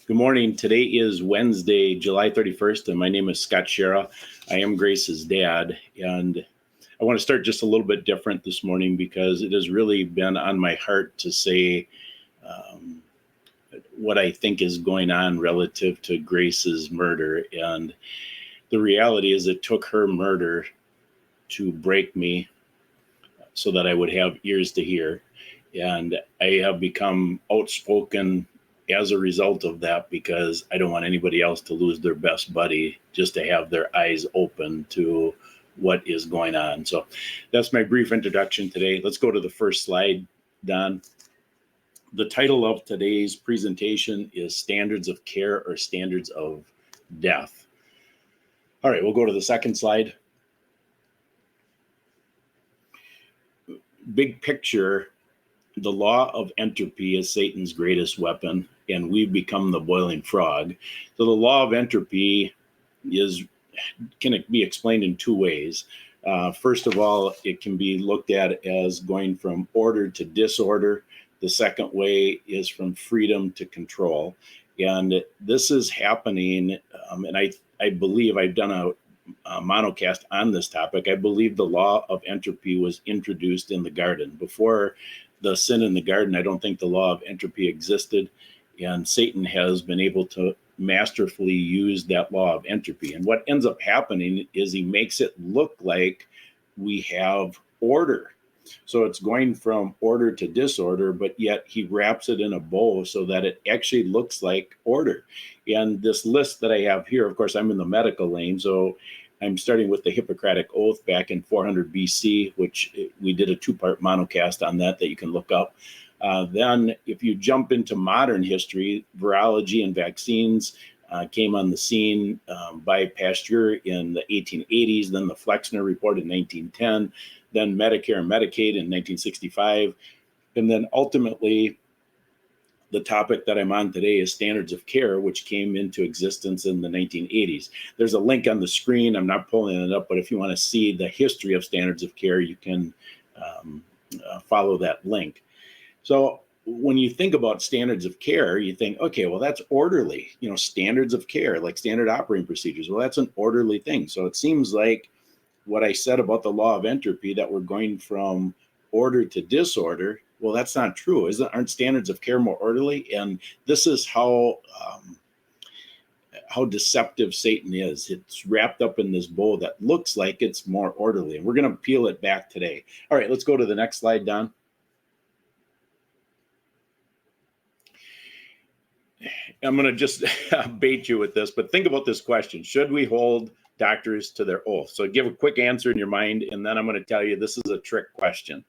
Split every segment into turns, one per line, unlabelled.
Good morning. Today is Wednesday, July 31st, and my name is Scott Shera. I am Grace's dad, and I want to start just a little bit different this morning because it has really been on my heart to say what I think is going on relative to Grace's murder. And the reality is it took her murder to break me so that I would have ears to hear. And I have become outspoken as a result of that because I don't want anybody else to lose their best buddy just to have their eyes open to what is going on. So that's my brief introduction today. Let's go to the first slide, Don. The title of today's presentation is Standards of Care or Standards of Death. All right, we'll go to the second slide. Big picture, the law of entropy is Satan's greatest weapon, and we've become the boiling frog. So the law of entropy can be explained in two ways. First of all, it can be looked at as going from order to disorder. The second way is from freedom to control. And this is happening, and I believe I've done a monocast on this topic. I believe the law of entropy was introduced in the garden. Before the sin in the garden, I don't think the law of entropy existed, and Satan has been able to masterfully use that law of entropy. And what ends up happening is he makes it look like we have order. So it's going from order to disorder, but yet he wraps it in a bow so that it actually looks like order. And this list that I have here, of course, I'm in the medical lane, so I'm starting with the Hippocratic Oath back in 400 BC, which we did a two-part monocast on that you can look up. Then if you jump into modern history, virology and vaccines came on the scene by Pasteur in the 1880s, then the Flexner Report in 1910, then Medicare and Medicaid in 1965, and then ultimately the topic that I'm on today is standards of care, which came into existence in the 1980s. There's a link on the screen. I'm not pulling it up, but if you want to see the history of standards of care, you can follow that link. So when you think about standards of care, you think, okay, well, that's orderly, standards of care, like standard operating procedures. Well, that's an orderly thing. So it seems like what I said about the law of entropy, that we're going from order to disorder, well, that's not true. Aren't standards of care more orderly? And this is how deceptive Satan is. It's wrapped up in this bow that looks like it's more orderly. And we're going to peel it back today. All right, let's go to the next slide, Don. I'm going to just bait you with this, but think about this question. Should we hold doctors to their oath? So give a quick answer in your mind, and then I'm going to tell you this is a trick question.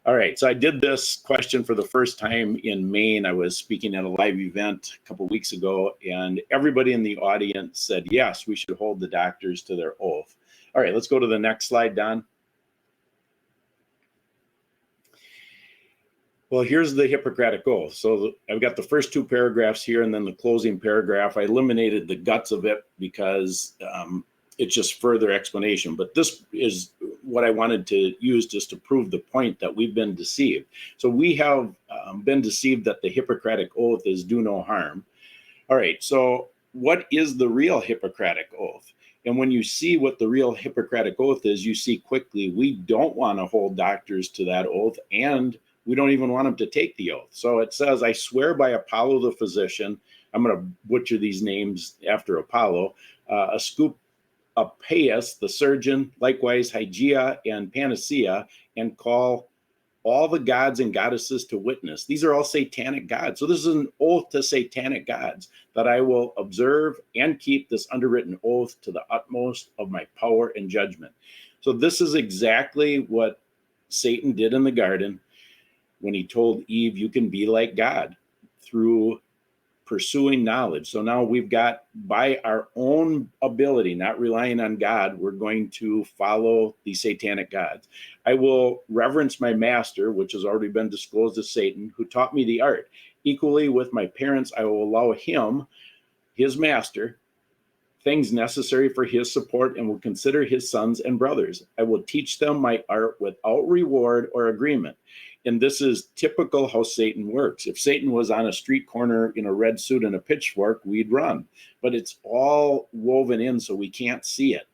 All right, so I did this question for the first time in Maine. I was speaking at a live event a couple of weeks ago, and everybody in the audience said, yes, we should hold the doctors to their oath. All right, let's go to the next slide, Don. Well, here's the Hippocratic Oath. So I've got the first two paragraphs here and then the closing paragraph. I eliminated the guts of it because it's just further explanation. But this is what I wanted to use just to prove the point that we've been deceived. So we have been deceived that the Hippocratic Oath is do no harm. All right, so what is the real Hippocratic Oath? And when you see what the real Hippocratic Oath is, you see quickly we don't want to hold doctors to that oath, and we don't even want them to take the oath. So it says, I swear by Apollo the physician, I'm going to butcher these names after Apollo, Asclepius the surgeon, likewise Hygeia and Panacea, and call all the gods and goddesses to witness. These are all satanic gods. So this is an oath to satanic gods, that I will observe and keep this underwritten oath to the utmost of my power and judgment. So this is exactly what Satan did in the garden when he told Eve, you can be like God through pursuing knowledge. So now we've got, by our own ability, not relying on God, we're going to follow the satanic gods. I will reverence my master, which has already been disclosed as Satan, who taught me the art. Equally with my parents, I will allow him, his master, things necessary for his support, and will consider his sons and brothers. I will teach them my art without reward or agreement. And this is typical how Satan works. If Satan was on a street corner in a red suit and a pitchfork, we'd run. But it's all woven in so we can't see it.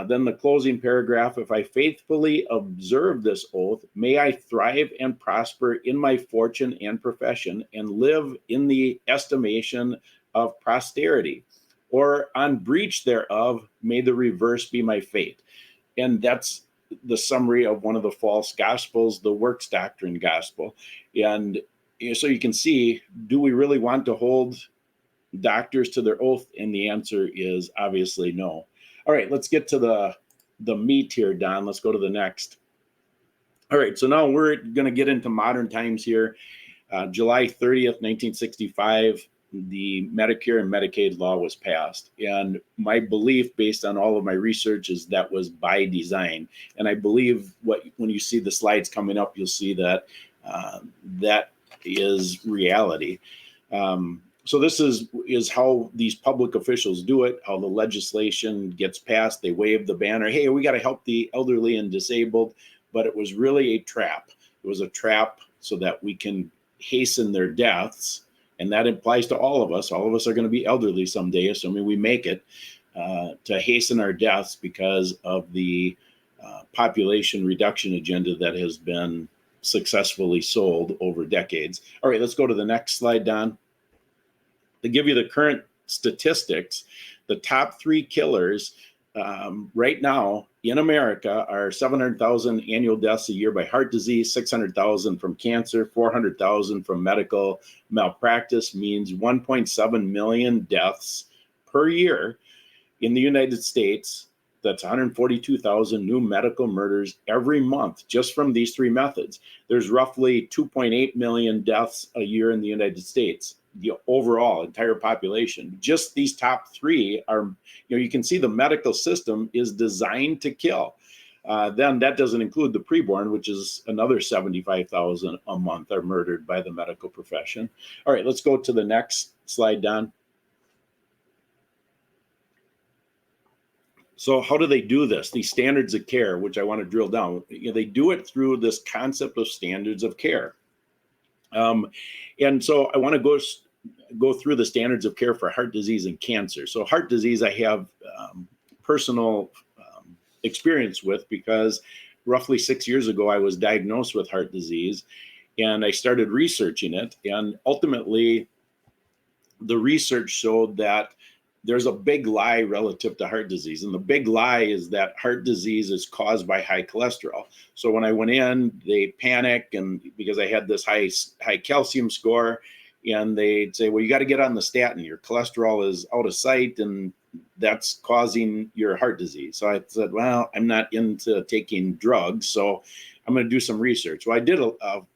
Then the closing paragraph, if I faithfully observe this oath, may I thrive and prosper in my fortune and profession and live in the estimation of posterity, or on breach thereof, may the reverse be my fate. And that's the summary of one of the false gospels, the works doctrine gospel. And so you can see, do we really want to hold doctors to their oath? And the answer is obviously no. All right, let's get to the meat here, Don. Let's go to the next. All right, so now we're going to get into modern times here. July 30th, 1965, the Medicare and Medicaid law was passed. And my belief, based on all of my research, is that was by design. And I believe when you see the slides coming up, you'll see that that is reality. So this is how these public officials do it, how the legislation gets passed. They wave the banner, hey, we got to help the elderly and disabled. But it was really a trap. It was a trap so that we can hasten their deaths. And that applies to all of us. All of us are going to be elderly someday, assuming we make it, to hasten our deaths because of the population reduction agenda that has been successfully sold over decades. All right, let's go to the next slide, Don. To give you the current statistics, the top 3 killers right now in America are 700,000 annual deaths a year by heart disease, 600,000 from cancer, 400,000 from medical malpractice, means 1.7 million deaths per year in the United States. That's 142,000 new medical murders every month just from these 3 methods. There's roughly 2.8 million deaths a year in the United States. The overall entire population, just these top 3 are, you can see the medical system is designed to kill. Then that doesn't include the preborn, which is another 75,000 a month are murdered by the medical profession. All right, let's go to the next slide, Don. So how do they do this? These standards of care, which I want to drill down, they do it through this concept of standards of care. And so I want to go through the standards of care for heart disease and cancer. So heart disease, I have personal experience with, because roughly 6 years ago, I was diagnosed with heart disease and I started researching it. And ultimately, the research showed that there's a big lie relative to heart disease. And the big lie is that heart disease is caused by high cholesterol. So when I went in, they panic, and because I had this high calcium score, and they'd say, well, you got to get on the statin. Your cholesterol is out of sight, and that's causing your heart disease. So I said, well, I'm not into taking drugs, so I'm going to do some research. Well, I did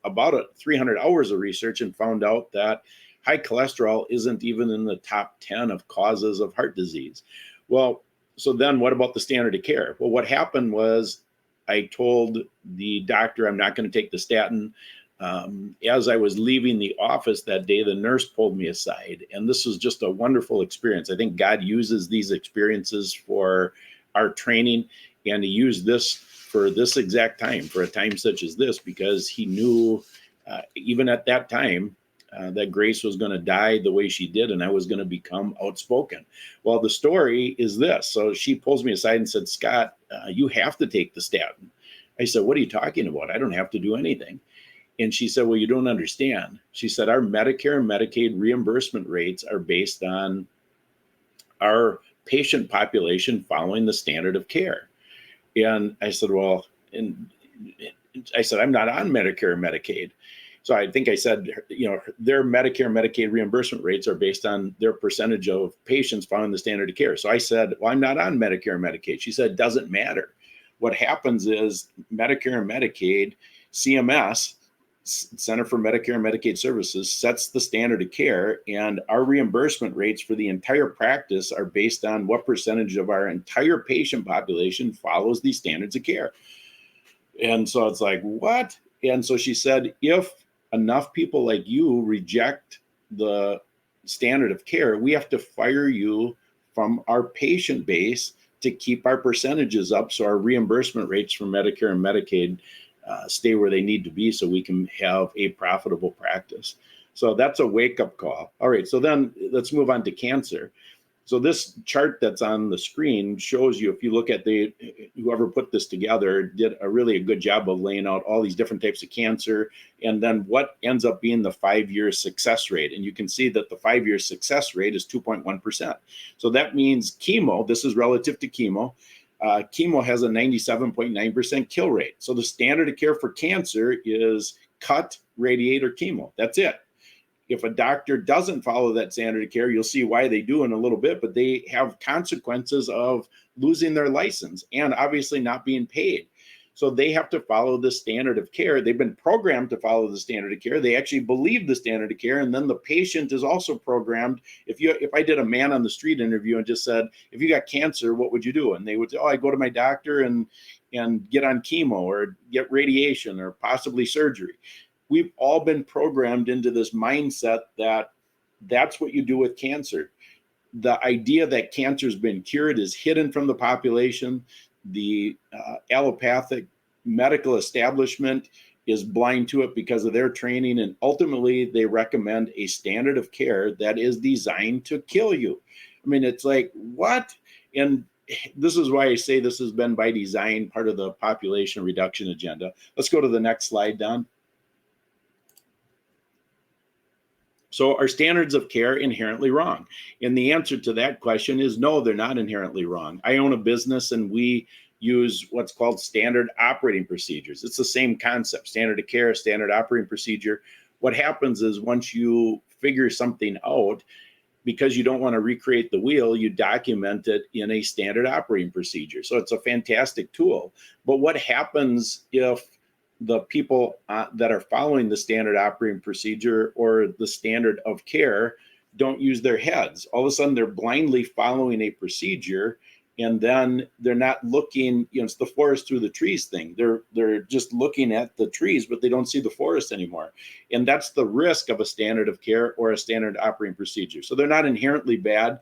about 300 hours of research and found out that high cholesterol isn't even in the top 10 of causes of heart disease. Well, so then what about the standard of care? Well, what happened was I told the doctor I'm not going to take the statin. As I was leaving the office that day, the nurse pulled me aside. And this was just a wonderful experience. I think God uses these experiences for our training, and he used this for this exact time, for a time such as this, because he knew even at that time, that Grace was going to die the way she did, and I was going to become outspoken. Well, the story is this. So she pulls me aside and said, Scott, you have to take the statin. I said, what are you talking about? I don't have to do anything. And she said, well, you don't understand. She said, our Medicare and Medicaid reimbursement rates are based on our patient population following the standard of care. And I said, well, and I said, I'm not on Medicare and Medicaid. So I think I said, their Medicare and Medicaid reimbursement rates are based on their percentage of patients following the standard of care. So I said, well, I'm not on Medicare and Medicaid. She said, doesn't matter. What happens is Medicare and Medicaid, CMS, Center for Medicare and Medicaid Services, sets the standard of care, and our reimbursement rates for the entire practice are based on what percentage of our entire patient population follows these standards of care. And so it's like, what? And so she said, if enough people like you reject the standard of care, we have to fire you from our patient base to keep our percentages up, so our reimbursement rates for Medicare and Medicaid stay where they need to be so we can have a profitable practice. So that's a wake-up call. All right, so then let's move on to cancer. So this chart that's on the screen shows you, if you look at whoever put this together did a really good job of laying out all these different types of cancer, and then what ends up being the 5-year success rate. And you can see that the 5-year success rate is 2.1%. So that means chemo, this is relative to chemo, chemo has a 97.9% kill rate. So the standard of care for cancer is cut, radiate, or chemo. That's it. If a doctor doesn't follow that standard of care, you'll see why they do in a little bit, but they have consequences of losing their license and obviously not being paid. So they have to follow the standard of care. They've been programmed to follow the standard of care. They actually believe the standard of care. And then the patient is also programmed. If I did a man on the street interview and just said, if you got cancer, what would you do? And they would say, oh, I go to my doctor and get on chemo or get radiation or possibly surgery. We've all been programmed into this mindset that that's what you do with cancer. The idea that cancer has been cured is hidden from the population. The allopathic medical establishment is blind to it because of their training, and ultimately they recommend a standard of care that is designed to kill you. I mean, it's like, what? And this is why I say this has been by design, part of the population reduction agenda. Let's go to the next slide, Don. So are standards of care inherently wrong? And the answer to that question is no, they're not inherently wrong. I own a business and we use what's called standard operating procedures. It's the same concept, standard of care, standard operating procedure. What happens is once you figure something out, because you don't want to recreate the wheel, you document it in a standard operating procedure. So it's a fantastic tool. But what happens if the people that are following the standard operating procedure or the standard of care don't use their heads? All of a sudden, they're blindly following a procedure, and then they're not looking, it's the forest through the trees thing. They're just looking at the trees, but they don't see the forest anymore. And that's the risk of a standard of care or a standard operating procedure. So they're not inherently bad,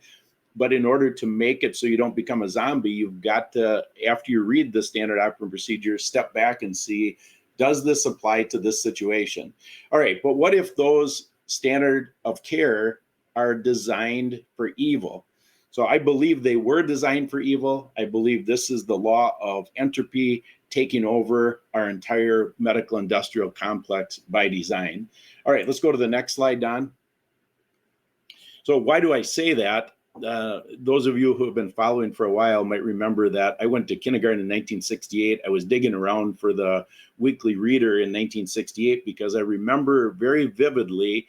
but in order to make it so you don't become a zombie, you've got to, after you read the standard operating procedure, step back and see, does this apply to this situation? All right, but what if those standard of care are designed for evil? So I believe they were designed for evil. I believe this is the law of entropy taking over our entire medical industrial complex by design. All right, let's go to the next slide, Don. So why do I say that? Those of you who have been following for a while might remember that I went to kindergarten in 1968. I was digging around for the Weekly Reader in 1968 because I remember very vividly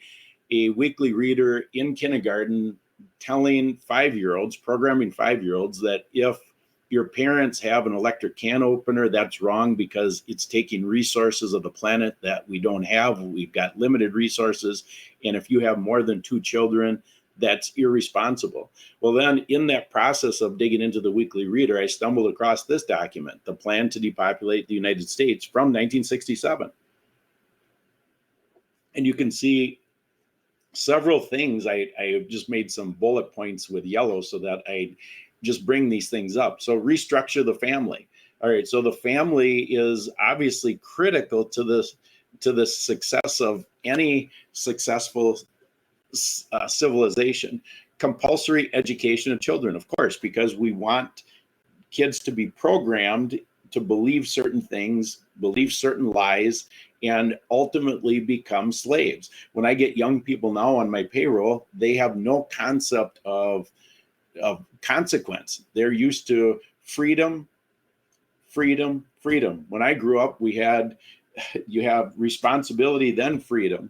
a Weekly Reader in kindergarten telling 5-year-olds, programming 5-year-olds, that if your parents have an electric can opener, that's wrong because it's taking resources of the planet that we don't have. We've got limited resources. And if you have more than 2 children, that's irresponsible. Well, then in that process of digging into the Weekly Reader, I stumbled across this document, the Plan to Depopulate the United States from 1967. And you can see several things. I just made some bullet points with yellow so that I just bring these things up. So restructure the family. All right, so the family is obviously critical to the success of any successful civilization. Compulsory education of children, of course, because we want kids to be programmed to believe certain things, believe certain lies, and ultimately become slaves. When I get young people now on my payroll, they have no concept of consequence. They're used to freedom, freedom, freedom. When I grew up, you have responsibility, then freedom.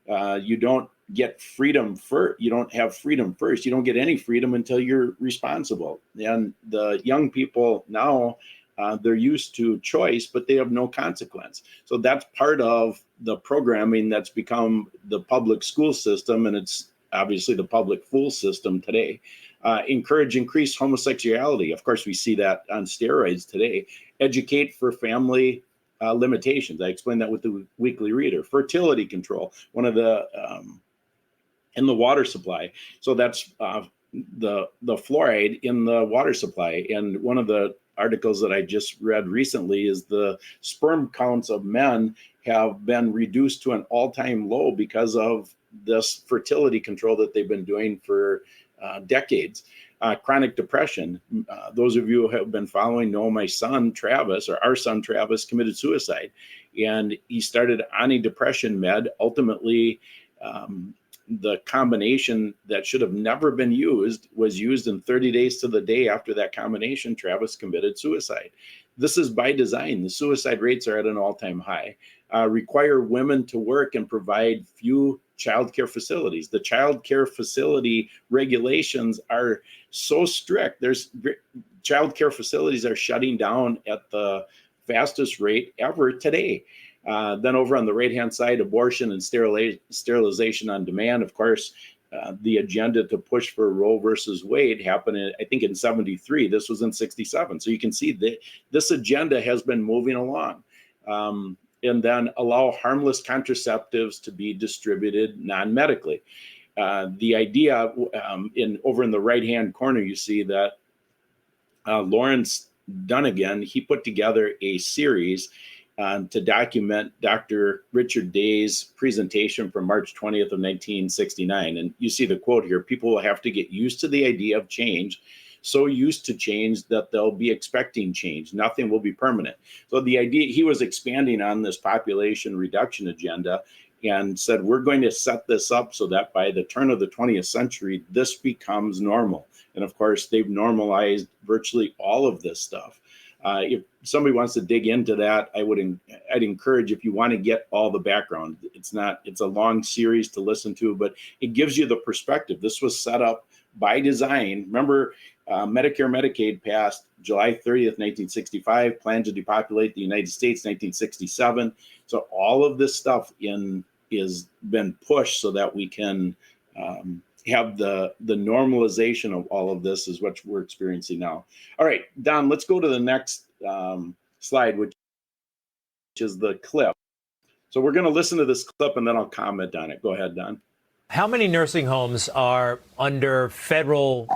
You don't get freedom first. You don't have freedom first. You don't get any freedom until you're responsible. And the young people now, they're used to choice, but they have no consequence. So that's part of the programming that's become the public school system, and it's obviously the public fool system today. Encourage increased homosexuality. Of course, we see that on steroids today. Educate for family limitations. I explained that with the Weekly Reader. Fertility control, one of the in the water supply. So that's the fluoride in the water supply. And one of the articles that I just read recently is the sperm counts of men have been reduced to an all-time low because of this fertility control that they've been doing for decades. Chronic depression. Those of you who have been following know my son, Travis, or our son, Travis, committed suicide. And he started on a depression med. Ultimately, the combination that should have never been used was used, in 30 days to the day after that combination, Travis committed suicide. This is by design. The suicide rates are at an all-time high. Require women to work and provide few child care facilities. The child care facility regulations are so strict. Child care facilities are shutting down at the fastest rate ever today. Then over on the right-hand side, abortion and sterilization on demand. Of course, the agenda to push for Roe versus Wade happened, I think, in 73. This was in 67. So you can see that this agenda has been moving along. And then allow harmless contraceptives to be distributed non-medically. The idea over in the right-hand corner, you see that Lawrence Dunnigan, he put together a series to document Dr. Richard Day's presentation from March 20th of 1969. And you see the quote here: people will have to get used to the idea of change, so used to change that they'll be expecting change. Nothing will be permanent. So the idea, he was expanding on this population reduction agenda and said, we're going to set this up so that by the turn of the 20th century, this becomes normal. And of course, they've normalized virtually all of this stuff. If somebody wants to dig into that, I'd encourage, if you want to get all the background, it's a long series to listen to, but it gives you the perspective. This was set up by design. Remember, Medicare, Medicaid passed July 30th, 1965, plan to depopulate the United States, 1967. So all of this stuff is been pushed so that we can have the normalization of all of this is what we're experiencing now. All right, Don, let's go to the next slide, which is the clip. So we're going to listen to this clip and then I'll comment on it. Go ahead, Don.
How many nursing homes are under federal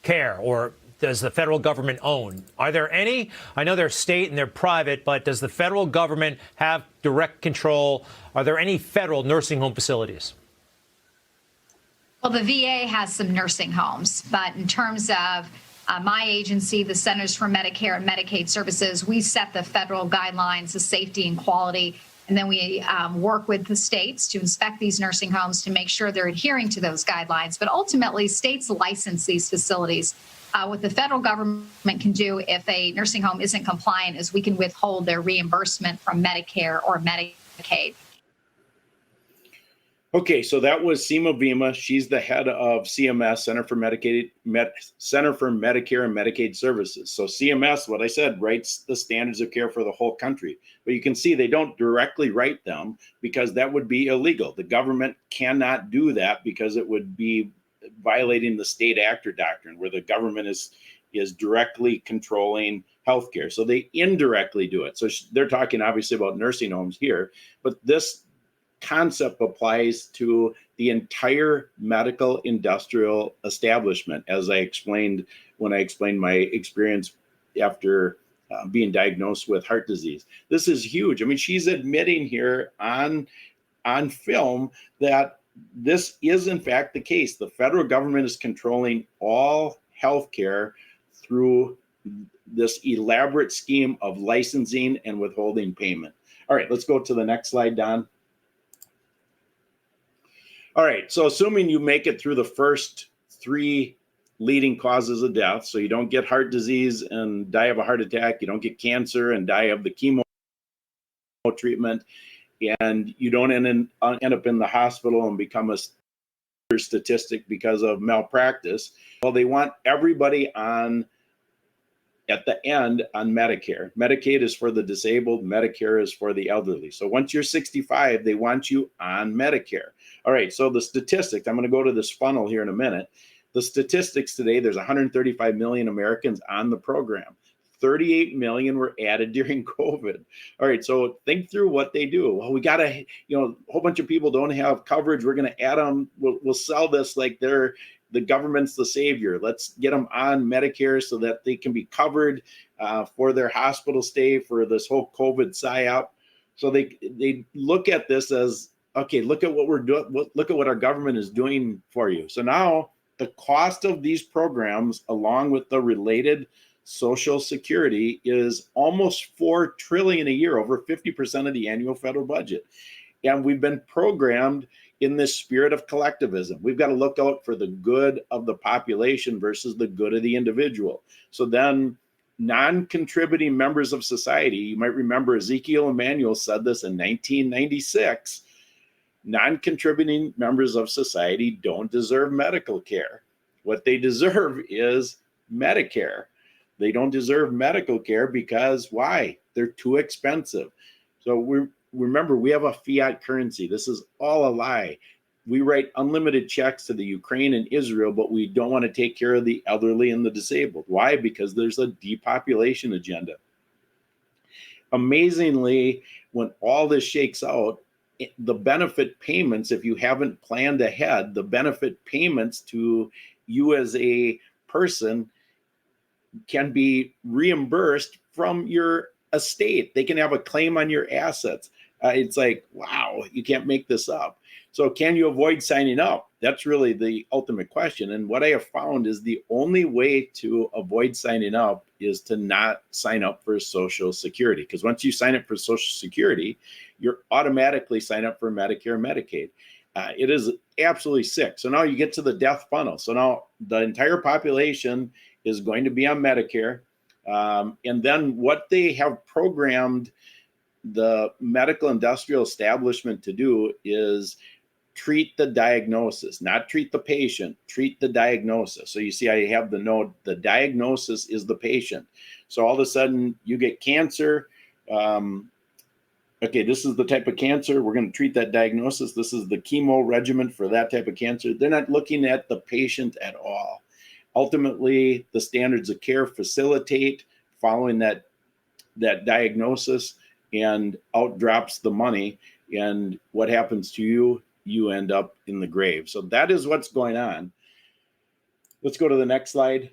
care, or does the federal government own? Are there any? I know they're state and they're private, but does the federal government have direct control? Are there any federal nursing home facilities?
Well, the VA has some nursing homes, but in terms of my agency, the Centers for Medicare and Medicaid Services, we set the federal guidelines of safety and quality, and then we work with the states to inspect these nursing homes to make sure they're adhering to those guidelines. But ultimately, states license these facilities. What the federal government can do if a nursing home isn't compliant is we can withhold their reimbursement from Medicare or Medicaid.
Okay, so that was Seema Vima. She's the head of CMS, Center for Medicare and Medicaid Services. So CMS, what I said, writes the standards of care for the whole country. But you can see they don't directly write them because that would be illegal. The government cannot do that because it would be violating the state actor doctrine, where the government is directly controlling healthcare. So they indirectly do it. So they're talking obviously about nursing homes here, but this concept applies to the entire medical industrial establishment, as I explained when I explained my experience after being diagnosed with heart disease. This is huge. I mean, she's admitting here on film that this is in fact the case. The federal government is controlling all healthcare through this elaborate scheme of licensing and withholding payment. All right, let's go to the next slide, Don. All right, so assuming you make it through the first three leading causes of death, so you don't get heart disease and die of a heart attack, you don't get cancer and die of the chemo treatment, and you don't end up in the hospital and become a statistic because of malpractice. Well, they want everybody at the end on Medicare. Medicaid is for the disabled, Medicare is for the elderly. So once you're 65, they want you on Medicare. All right, so the statistics, I'm going to go to this funnel here in a minute. The statistics today, there's 135 million Americans on the program. 38 million were added during COVID. All right, so think through what they do. Well, we got to, a whole bunch of people don't have coverage. We're going to add them. We'll sell this like the government's the savior. Let's get them on Medicare so that they can be covered for their hospital stay for this whole COVID psyop. So they look at this as, okay, look at what we're doing. Look at what our government is doing for you. So now the cost of these programs, along with the related Social Security, is almost $4 trillion a year, over 50% of the annual federal budget. And we've been programmed in this spirit of collectivism. We've got to look out for the good of the population versus the good of the individual. So then non-contributing members of society, you might remember Ezekiel Emanuel said this in 1996, non-contributing members of society don't deserve medical care. What they deserve is Medicare. They don't deserve medical care because why? They're too expensive. So remember, we have a fiat currency. This is all a lie. We write unlimited checks to the Ukraine and Israel, but we don't want to take care of the elderly and the disabled. Why? Because there's a depopulation agenda. Amazingly, when all this shakes out, the benefit payments, if you haven't planned ahead, the benefit payments to you as a person can be reimbursed from your estate. They can have a claim on your assets. It's like, wow, you can't make this up. So can you avoid signing up? That's really the ultimate question. And what I have found is the only way to avoid signing up is to not sign up for Social Security. Because once you sign up for Social Security, you're automatically sign up for Medicare, Medicaid. It is absolutely sick. So now you get to the death funnel. So now the entire population is going to be on Medicare. And then what they have programmed the medical industrial establishment to do is treat the diagnosis, not treat the patient, treat the diagnosis. So you see, I have the note, the diagnosis is the patient. So all of a sudden you get cancer. Okay, this is the type of cancer. We're going to treat that diagnosis. This is the chemo regimen for that type of cancer. They're not looking at the patient at all. Ultimately, the standards of care facilitate following that diagnosis, and out drops the money. And what happens to you? You end up in the grave. So that is what's going on. Let's go to the next slide.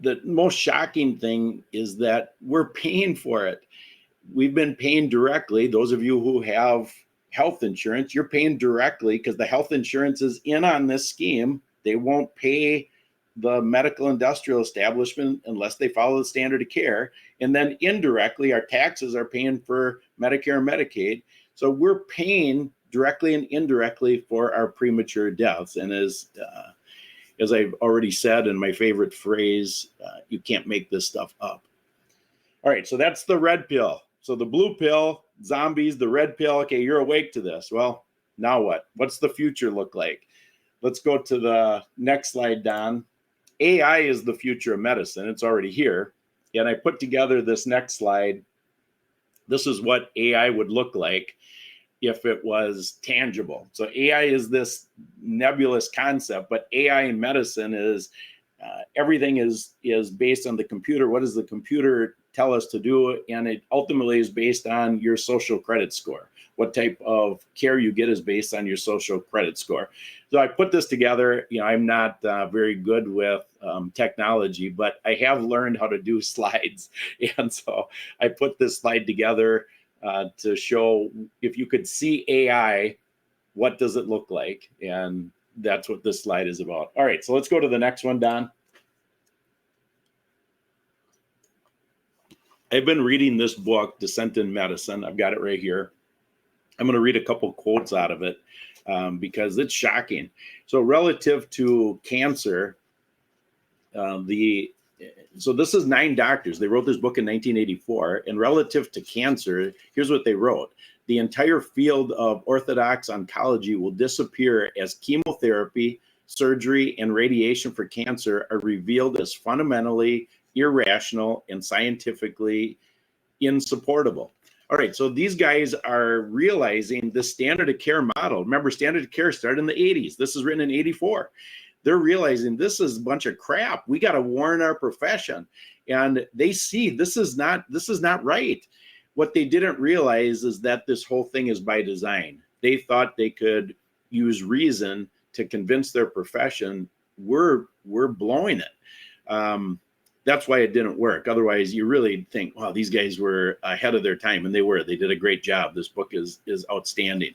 The most shocking thing is that we're paying for it. We've been paying directly. Those of you who have health insurance, you're paying directly because the health insurance is in on this scheme. They won't pay the medical industrial establishment unless they follow the standard of care. And then indirectly, our taxes are paying for Medicare and Medicaid. So we're paying directly and indirectly for our premature deaths. And as I've already said in my favorite phrase, you can't make this stuff up. All right, so that's the red pill. So the blue pill, zombies, the red pill, okay, you're awake to this. Well, now what? What's the future look like? Let's go to the next slide, Don. AI is the future of medicine. It's already here. And I put together this next slide. This is what AI would look like if it was tangible. So AI is this nebulous concept, but AI in medicine is everything is based on the computer. What does the computer tell us to do? And it ultimately is based on your social credit score. What type of care you get is based on your social credit score. So I put this together. I'm not very good with technology, but I have learned how to do slides. And so I put this slide together to show if you could see AI, what does it look like? And that's what this slide is about. All right, so let's go to the next one, Don. I've been reading this book, Dissent in Medicine. I've got it right here. I'm going to read a couple quotes out of it because it's shocking. So relative to cancer, so this is 9 doctors. They wrote this book in 1984. And relative to cancer, here's what they wrote. The entire field of orthodox oncology will disappear as chemotherapy, surgery, and radiation for cancer are revealed as fundamentally irrational and scientifically insupportable. All right, so these guys are realizing the standard of care model. Remember, standard of care started in the 80s. This is written in 84. They're realizing this is a bunch of crap. We got to warn our profession. And they see this is not right. What they didn't realize is that this whole thing is by design. They thought they could use reason to convince their profession. We're blowing it. That's why it didn't work. Otherwise, you really think, wow, these guys were ahead of their time, and they were. They did a great job. This book is outstanding.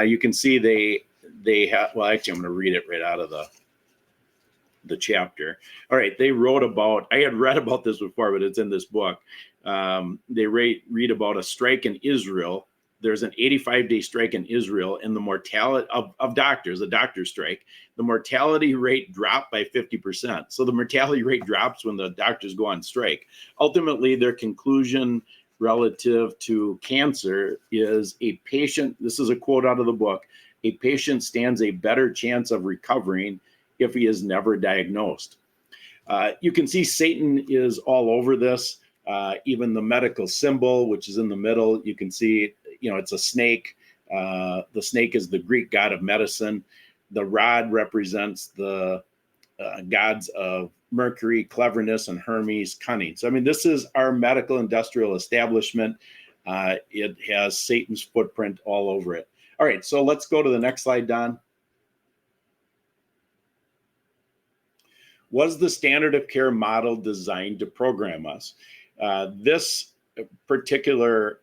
You can see they have. Well, actually, I'm going to read it right out of the chapter. All right, they wrote about. I had read about this before, but it's in this book. They read about a strike in Israel. There's an 85-day strike in Israel, and the mortality of doctors, a doctor strike, the mortality rate dropped by 50%. So the mortality rate drops when the doctors go on strike. Ultimately, their conclusion relative to cancer is a patient, this is a quote out of the book, a patient stands a better chance of recovering if he is never diagnosed. You can see Satan is all over this. Even the medical symbol, which is in the middle, you can see, it's a snake. The snake is the Greek god of medicine. The rod represents the gods of Mercury, cleverness, and Hermes, cunning. So, this is our medical industrial establishment. It has Satan's footprint all over it. All right, so let's go to the next slide, Don. Was the standard of care model designed to program us? This particular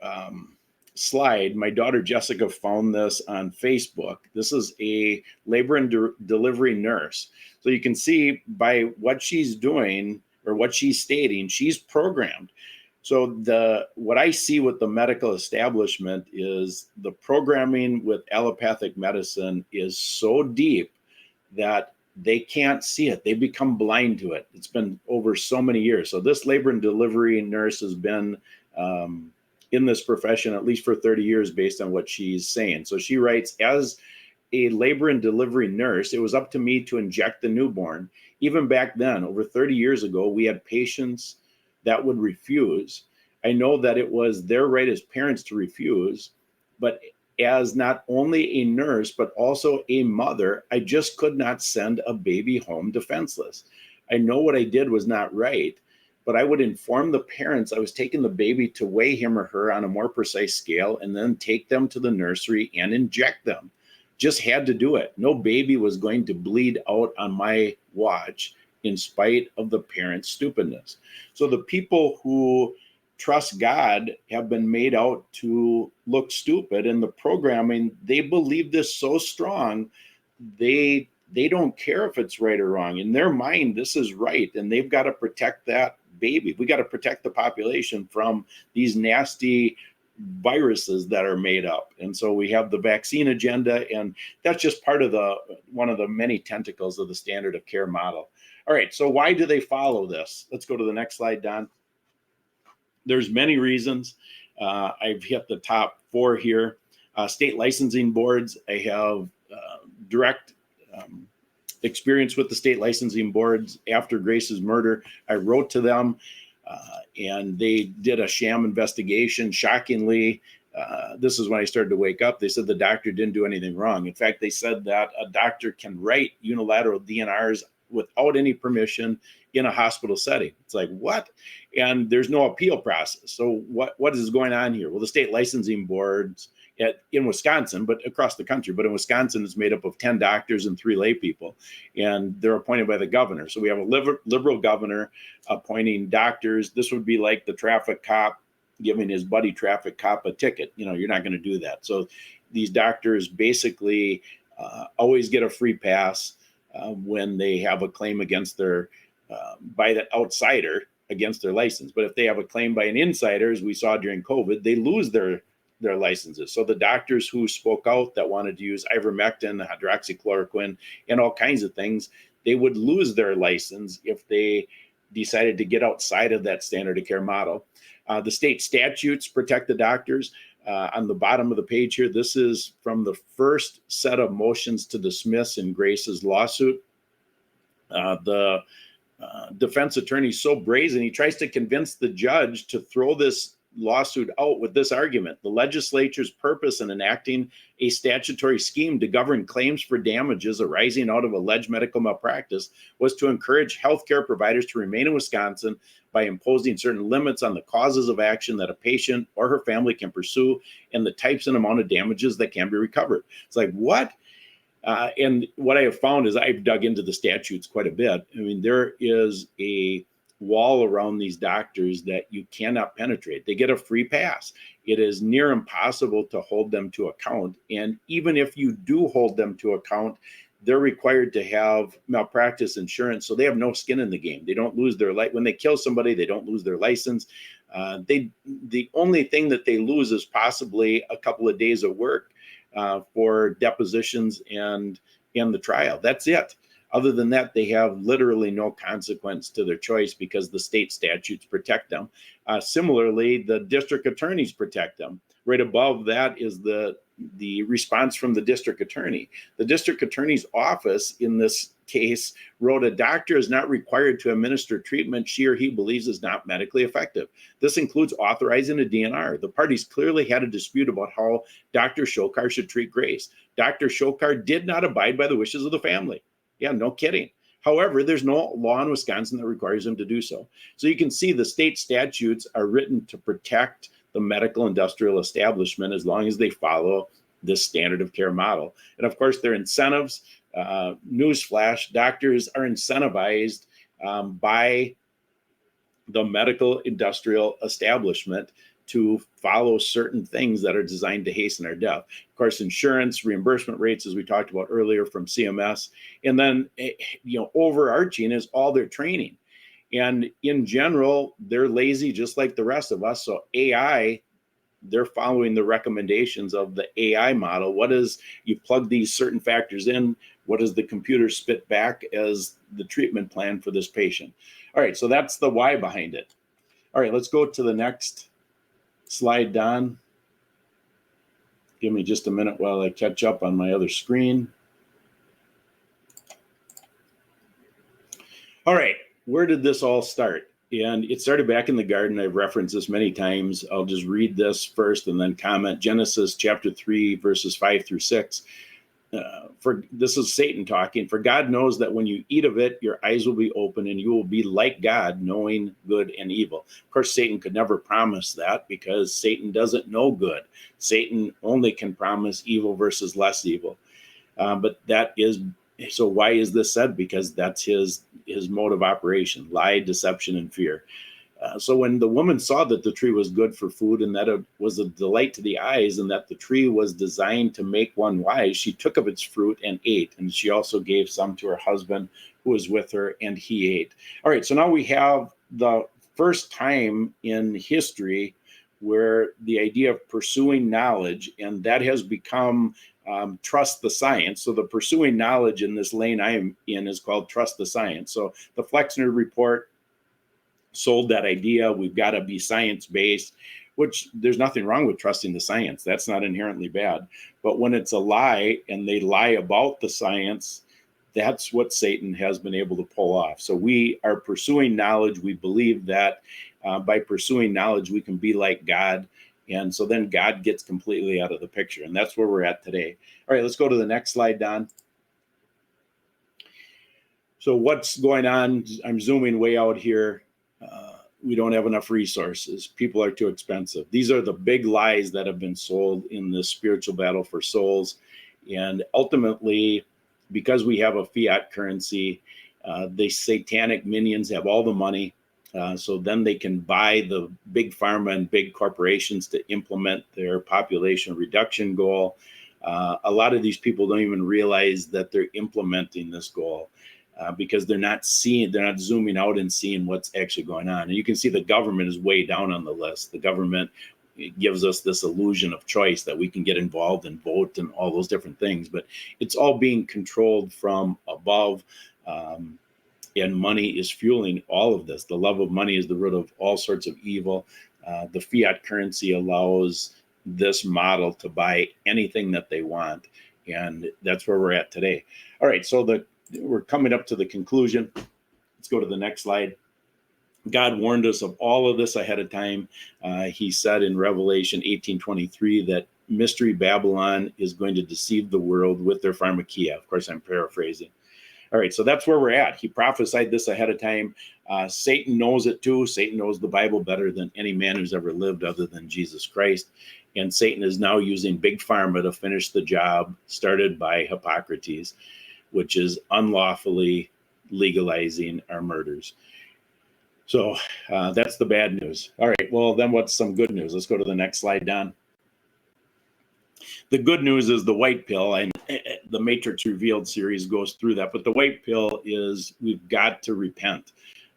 slide, my daughter Jessica found this on Facebook. This is a labor and delivery nurse. So you can see by what she's doing or what she's stating, she's programmed. So what I see with the medical establishment is the programming with allopathic medicine is so deep that they can't see it. They become blind to it. It's been over so many years. So this labor and delivery nurse has been in this profession at least for 30 years based on what she's saying. So she writes, as a labor and delivery nurse, it was up to me to inject the newborn. Even back then, over 30 years ago, we had patients that would refuse. I know that it was their right as parents to refuse, but as not only a nurse, but also a mother, I just could not send a baby home defenseless. I know what I did was not right, but I would inform the parents I was taking the baby to weigh him or her on a more precise scale and then take them to the nursery and inject them. Just had to do it. No baby was going to bleed out on my watch in spite of the parents' stupidness. So the people who trust God have been made out to look stupid, and the programming, they believe this so strong, they don't care if it's right or wrong. In their mind, this is right, and they've got to protect that baby. We got to protect the population from these nasty viruses that are made up. And so we have the vaccine agenda, and that's just part of one of the many tentacles of the standard of care model. All right, so why do they follow this? Let's go to the next slide, Don. There's many reasons. I've hit the top 4 here. State licensing boards. I have direct experience with the state licensing boards. After Grace's murder, I wrote to them, and they did a sham investigation. Shockingly, this is when I started to wake up. They said the doctor didn't do anything wrong. In fact, they said that a doctor can write unilateral DNRs without any permission in a hospital setting. It's like, what? And there's no appeal process. So what is going on here? Well, the state licensing boards in Wisconsin, but across the country, but in Wisconsin, it's made up of 10 doctors and 3 lay people, and they're appointed by the governor. So we have a liberal governor appointing doctors. This would be like the traffic cop giving his buddy traffic cop a ticket. You're not going to do that. So these doctors basically always get a free pass when they have a claim against by the outsider against their license. But if they have a claim by an insider, as we saw during COVID, they lose their licenses. So the doctors who spoke out that wanted to use ivermectin, hydroxychloroquine, and all kinds of things, they would lose their license if they decided to get outside of that standard of care model. The state statutes protect the doctors. On the bottom of the page here, this is from the first set of motions to dismiss in Grace's lawsuit. The defense attorney is so brazen, he tries to convince the judge to throw this lawsuit out with this argument. The legislature's purpose in enacting a statutory scheme to govern claims for damages arising out of alleged medical malpractice was to encourage healthcare providers to remain in Wisconsin by imposing certain limits on the causes of action that a patient or her family can pursue and the types and amount of damages that can be recovered. It's like, what? And what I have found is I've dug into the statutes quite a bit. I mean, there is a wall around these doctors that you cannot penetrate. They get a free pass. It is near impossible to hold them to account. And even if you do hold them to account, they're required to have malpractice insurance. So they have no skin in the game. They don't lose their when they kill somebody, they don't lose their license. The only thing that they lose is possibly a couple of days of work for depositions and the trial. That's it. Other than that, they have literally no consequence to their choice because the state statutes protect them. Similarly, the district attorneys protect them. Right above that is the response from the district attorney. The district attorney's office in this case wrote, a doctor is not required to administer treatment she or he believes is not medically effective. This includes authorizing a DNR. The parties clearly had a dispute about how Dr. Shokar should treat Grace. Dr. Shokar did not abide by the wishes of the family. Yeah, no kidding. However, there's no law in Wisconsin that requires him to do so. So you can see the state statutes are written to protect the medical industrial establishment as long as they follow this standard of care model. And of course, their incentives, newsflash, doctors are incentivized by the medical industrial establishment to follow certain things that are designed to hasten our death. Of course, insurance, reimbursement rates, as we talked about earlier from CMS, and then, overarching is all their training. And in general, they're lazy just like the rest of us. So AI, they're following the recommendations of the AI model. What is, you plug these certain factors in, what does the computer spit back as the treatment plan for this patient? All right, so that's the why behind it. All right, let's go to the next slide, Don. Give me just a minute while I catch up on my other screen. All right, where did this all start? And it started back in the garden. I've referenced this many times. I'll just read this first and then comment. Genesis chapter 3, verses 5 through 6. For this is Satan talking. For God knows that when you eat of it, your eyes will be open and you will be like God, knowing good and evil. Of course, Satan could never promise that because Satan doesn't know good. Satan only can promise evil versus less evil. But that is, so why is this said? Because that's his mode of operation: lie, deception, and fear. So when the woman saw that the tree was good for food and that it was a delight to the eyes and that the tree was designed to make one wise, she took of its fruit and ate. And she also gave some to her husband who was with her, and he ate. All right, so now we have the first time in history where the idea of pursuing knowledge, and that has become trust the science. So the pursuing knowledge in this lane I am in is called trust the science. So the Flexner report sold that idea. We've got to be science-based, which there's nothing wrong with trusting the science. That's not inherently bad. But when it's a lie and they lie about the science, that's what Satan has been able to pull off. So we are pursuing knowledge. We believe that by pursuing knowledge, we can be like God. And so then God gets completely out of the picture. And that's where we're at today. All right, let's go to the next slide, Don. So what's going on? I'm zooming way out here. We don't have enough resources. People are too expensive. These are the big lies that have been sold in this spiritual battle for souls. And ultimately, because we have a fiat currency, the satanic minions have all the money. So then they can buy the big pharma and big corporations to implement their population reduction goal. A lot of these people don't even realize that they're implementing this goal. Because they're not zooming out and seeing what's actually going on. And you can see the government is way down on the list. The government gives us this illusion of choice that we can get involved and vote and all those different things, but it's all being controlled from above. And money is fueling all of this. The love of money is the root of all sorts of evil. The fiat currency allows this model to buy anything that they want. And that's where we're at today. All right, so we're coming up to the conclusion. Let's go to the next slide. God warned us of all of this ahead of time. He said in Revelation 18:23 that Mystery Babylon is going to deceive the world with their pharmakia. Of course, I'm paraphrasing. All right, so that's where we're at. He prophesied this ahead of time. Satan knows it too. Satan knows the Bible better than any man who's ever lived other than Jesus Christ. And Satan is now using big pharma to finish the job started by Hippocrates, which is unlawfully legalizing our murders. So that's the bad news. All right, well, then what's some good news? Let's go to the next slide, Don. The good news is the white pill, and the Matrix Revealed series goes through that. But the white pill is we've got to repent.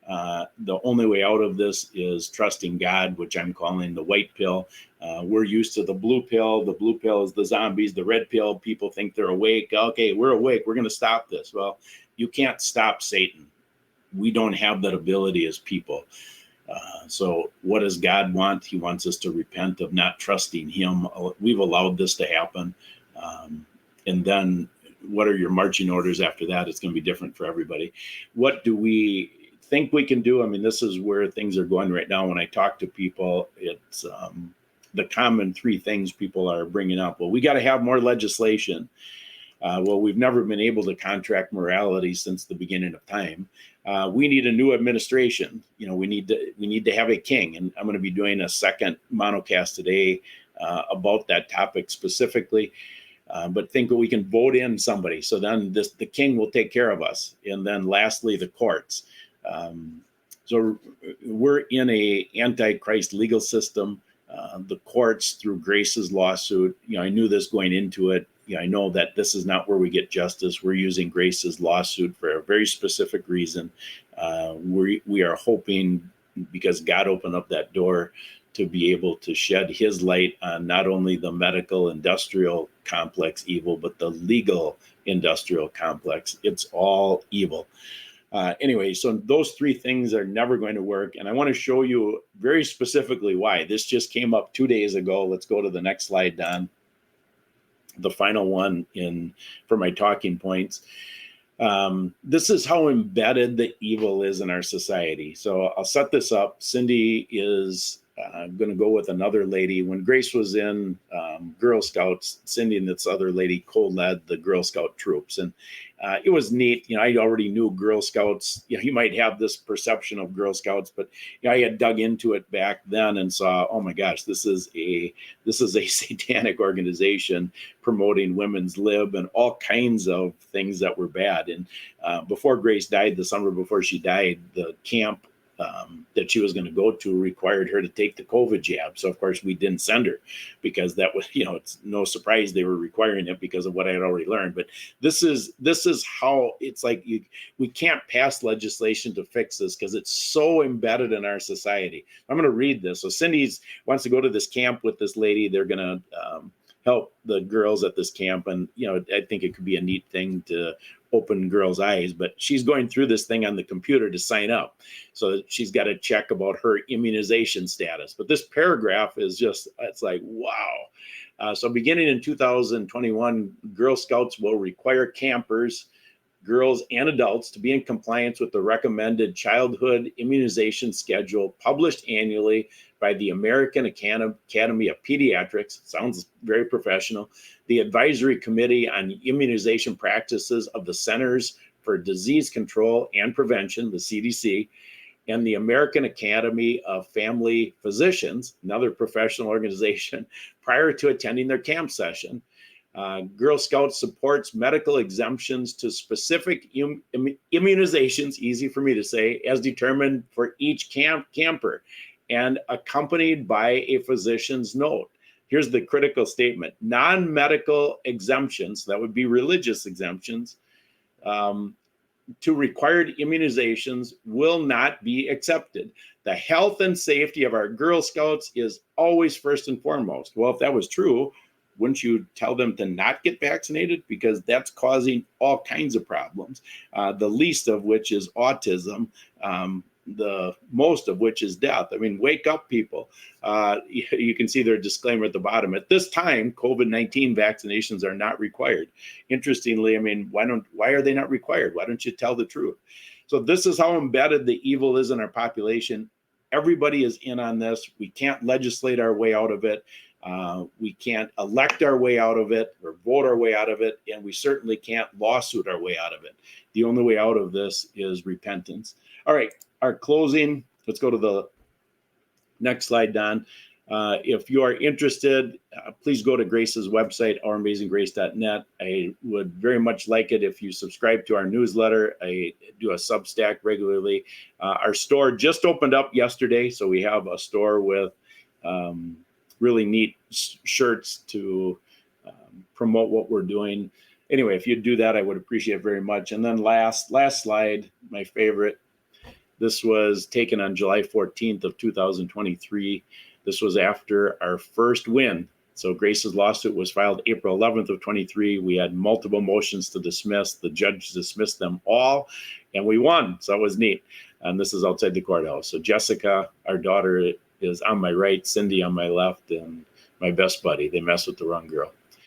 The only way out of this is trusting God, which I'm calling the white pill. We're used to the blue pill. The blue pill is the zombies. The red pill, people think they're awake. Okay, we're awake. We're going to stop this. Well, you can't stop Satan. We don't have that ability as people. So what does God want? He wants us to repent of not trusting him. We've allowed this to happen. And then what are your marching orders after that? It's going to be different for everybody. What do we think we can do? I mean, this is where things are going right now. When I talk to people, it's the common three things people are bringing up. Well, we got to have more legislation. Well, we've never been able to contract morality since the beginning of time. We need a new administration. You know, we need to have a king, and I'm going to be doing a second monocast today about that topic specifically. But think that we can vote in somebody, so then the king will take care of us. And then lastly, the courts. So we're in a antichrist legal system. The courts, through Grace's lawsuit, you know, I knew this going into it. You know, I know that this is not where we get justice. We're using Grace's lawsuit for a very specific reason. We are hoping, because God opened up that door, to be able to shed his light on not only the medical industrial complex evil, but the legal industrial complex. It's all evil. Anyway, so those three things are never going to work. And I want to show you very specifically why. This just came up 2 days ago. Let's go to the next slide, Don. The final one for my talking points. This is how embedded the evil is in our society. So I'll set this up. Cindy is going to go with another lady. When Grace was in Girl Scouts, Cindy and this other lady co-led the Girl Scout troops. And it was neat. You know, I already knew Girl Scouts. You know, you might have this perception of Girl Scouts, but you know, I had dug into it back then and saw, oh my gosh, this is a satanic organization promoting women's lib and all kinds of things that were bad. And before Grace died, the summer before she died, the camp that she was going to go to required her to take the COVID jab. So of course we didn't send her, because that was, you know, it's no surprise they were requiring it because of what I had already learned. But this is how it's like we can't pass legislation to fix this because it's so embedded in our society. I'm going to read this. So Cindy wants to go to this camp with this lady. They're going to help the girls at this camp. And, you know, I think it could be a neat thing to open girls' eyes, but she's going through this thing on the computer to sign up. So she's got to check about her immunization status. But this paragraph is just, it's like, wow. So beginning in 2021, Girl Scouts will require campers, girls and adults, to be in compliance with the recommended childhood immunization schedule published annually by the American Academy of Pediatrics. Sounds very professional. The Advisory Committee on Immunization Practices of the Centers for Disease Control and Prevention, the CDC, and the American Academy of Family Physicians, another professional organization, prior to attending their camp session. Girl Scouts supports medical exemptions to specific immunizations, easy for me to say, as determined for each camper, and accompanied by a physician's note. Here's the critical statement. Non-medical exemptions, that would be religious exemptions, to required immunizations will not be accepted. The health and safety of our Girl Scouts is always first and foremost. Well, if that was true, wouldn't you tell them to not get vaccinated? Because that's causing all kinds of problems, the least of which is autism. the most of which is death. I mean, wake up, people. You can see their disclaimer at the bottom. At this time, COVID-19 vaccinations are not required. Interestingly, I mean, why are they not required? Why don't you tell the truth? So this is how embedded the evil is in our population. Everybody is in on this. We can't legislate our way out of it. We can't elect our way out of it or vote our way out of it. And we certainly can't lawsuit our way out of it. The only way out of this is repentance. All right, our closing. Let's go to the next slide, Don. If you are interested, please go to Grace's website, ouramazinggrace.net. I would very much like it if you subscribe to our newsletter. I do a Substack regularly. Our store just opened up yesterday, so we have a store with really neat shirts to promote what we're doing. Anyway, if you'd do that, I would appreciate it very much. And then last slide, my favorite. This was taken on July 14th of 2023. This was after our first win. So Grace's lawsuit was filed April 11th of 23. We had multiple motions to dismiss. The judge dismissed them all, and we won. So it was neat. And this is outside the courthouse. So Jessica, our daughter, is on my right, Cindy on my left, and my best buddy. They mess with the wrong girl.